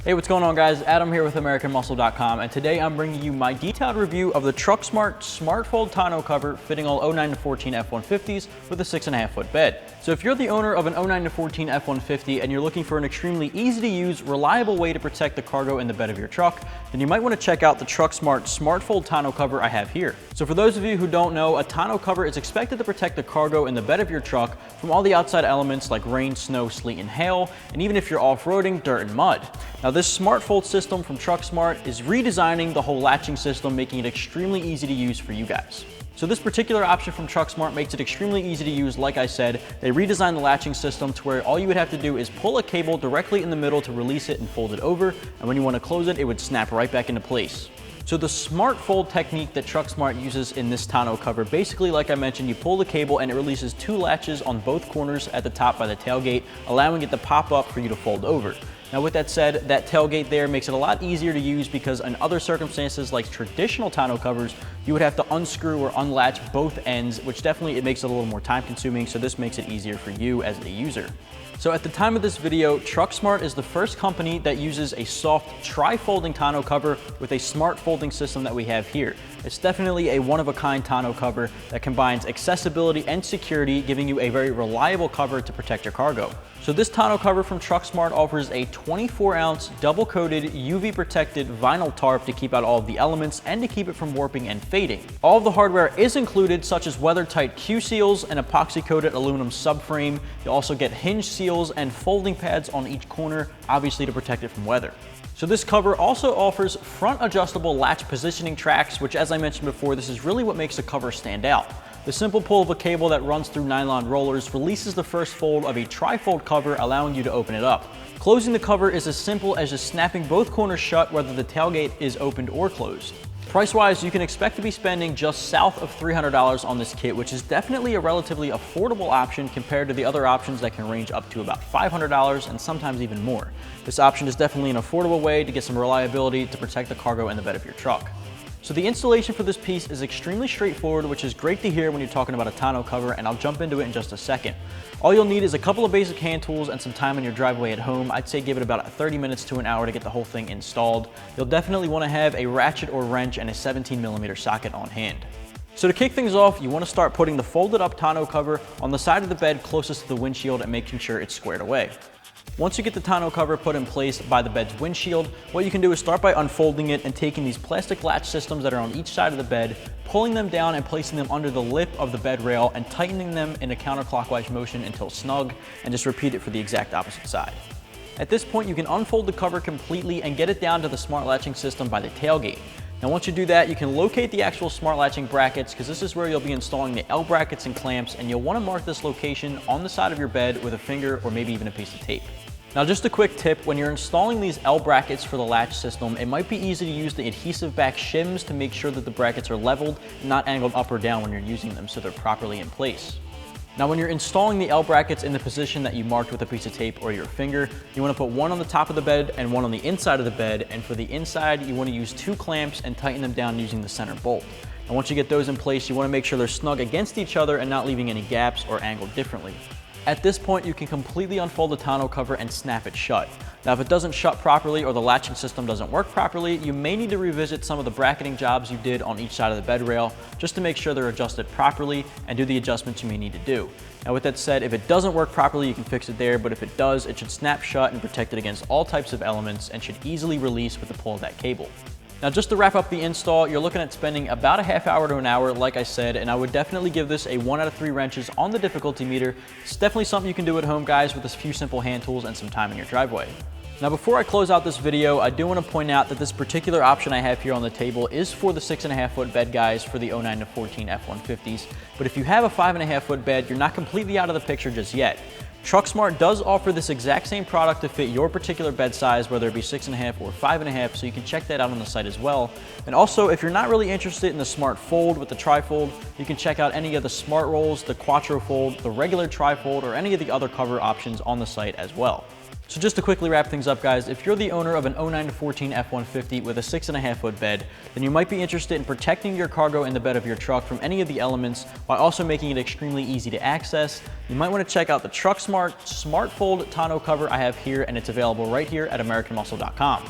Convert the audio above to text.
Hey, what's going on guys? Adam here with AmericanMuscle.com, and today I'm bringing you my detailed review of the TruXmart Smart Fold Tonneau cover fitting all 09 to 14 F-150s with a 6.5 foot bed. So if you're the owner of an 09 to 14 F-150 and you're looking for an extremely easy to use, reliable way to protect the cargo in the bed of your truck, then you might want to check out the TruXmart Smart Fold Tonneau cover I have here. So for those of you who don't know, a tonneau cover is expected to protect the cargo in the bed of your truck from all the outside elements like rain, snow, sleet, and hail, and even if you're off-roading, dirt and mud. Now this Smart Fold system from TruXmart is redesigning the whole latching system, making it extremely easy to use for you guys. So this particular option from TruXmart makes it extremely easy to use. Like I said, they redesigned the latching system to where all you would have to do is pull a cable directly in the middle to release it and fold it over, and when you want to close it, it would snap right back into place. So the Smart Fold technique that TruXmart uses in this tonneau cover, basically like I mentioned, you pull the cable and it releases two latches on both corners at the top by the tailgate, allowing it to pop up for you to fold over. Now with that said, that tailgate there makes it a lot easier to use because in other circumstances like traditional tonneau covers, you would have to unscrew or unlatch both ends, which definitely it makes it a little more time consuming, so this makes it easier for you as the user. So at the time of this video, TruXmart is the first company that uses a soft tri-folding tonneau cover with a smart folding system that we have here. It's definitely a one-of-a-kind tonneau cover that combines accessibility and security, giving you a very reliable cover to protect your cargo. So this tonneau cover from TruXmart offers a 24-ounce double-coated UV-protected vinyl tarp to keep out all of the elements and to keep it from warping and fading. All of the hardware is included, such as weather-tight Q-seals, an epoxy-coated aluminum subframe. You'll also get hinge seals and folding pads on each corner, obviously to protect it from weather. So this cover also offers front adjustable latch positioning tracks, which as I mentioned before, this is really what makes the cover stand out. The simple pull of a cable that runs through nylon rollers releases the first fold of a tri-fold cover, allowing you to open it up. Closing the cover is as simple as just snapping both corners shut, whether the tailgate is opened or closed. Price-wise, you can expect to be spending just south of $300 on this kit, which is definitely a relatively affordable option compared to the other options that can range up to about $500 and sometimes even more. This option is definitely an affordable way to get some reliability to protect the cargo in the bed of your truck. So the installation for this piece is extremely straightforward, which is great to hear when you're talking about a tonneau cover, and I'll jump into it in just a second. All you'll need is a couple of basic hand tools and some time in your driveway at home. I'd say give it about 30 minutes to an hour to get the whole thing installed. You'll definitely want to have a ratchet or wrench and a 17mm socket on hand. So to kick things off, you want to start putting the folded up tonneau cover on the side of the bed closest to the windshield and making sure it's squared away. Once you get the tonneau cover put in place by the bed's windshield, what you can do is start by unfolding it and taking these plastic latch systems that are on each side of the bed, pulling them down and placing them under the lip of the bed rail and tightening them in a counterclockwise motion until snug, and just repeat it for the exact opposite side. At this point, you can unfold the cover completely and get it down to the smart latching system by the tailgate. Now once you do that, you can locate the actual smart latching brackets, because this is where you'll be installing the L brackets and clamps, and you'll want to mark this location on the side of your bed with a finger or maybe even a piece of tape. Now just a quick tip, when you're installing these L brackets for the latch system, it might be easy to use the adhesive back shims to make sure that the brackets are leveled and not angled up or down when you're using them, so they're properly in place. Now when you're installing the L brackets in the position that you marked with a piece of tape or your finger, you want to put one on the top of the bed and one on the inside of the bed, and for the inside you want to use two clamps and tighten them down using the center bolt. And once you get those in place, you want to make sure they're snug against each other and not leaving any gaps or angled differently. At this point, you can completely unfold the tonneau cover and snap it shut. Now, if it doesn't shut properly or the latching system doesn't work properly, you may need to revisit some of the bracketing jobs you did on each side of the bed rail just to make sure they're adjusted properly and do the adjustments you may need to do. Now, with that said, if it doesn't work properly, you can fix it there, but if it does, it should snap shut and protect it against all types of elements and should easily release with the pull of that cable. Now just to wrap up the install, you're looking at spending about a half hour to an hour, like I said, and I would definitely give this a 1 out of 3 wrenches on the difficulty meter. It's definitely something you can do at home, guys, with a few simple hand tools and some time in your driveway. Now before I close out this video, I do want to point out that this particular option I have here on the table is for the 6.5 foot bed, guys, for the 09 to 14 F-150s. But if you have a 5.5 foot bed, you're not completely out of the picture just yet. TruXmart does offer this exact same product to fit your particular bed size, whether it be 6.5 or 5.5, so you can check that out on the site as well. And also, if you're not really interested in the Smart Fold with the tri-fold, you can check out any of the Smart Rolls, the Quattro Fold, the regular tri-fold, or any of the other cover options on the site as well. So just to quickly wrap things up, guys, if you're the owner of an 09 to 14 F-150 with a 6.5 foot bed, then you might be interested in protecting your cargo in the bed of your truck from any of the elements while also making it extremely easy to access. You might want to check out the TruXmart Smart Fold Tonneau cover I have here, and it's available right here at AmericanMuscle.com.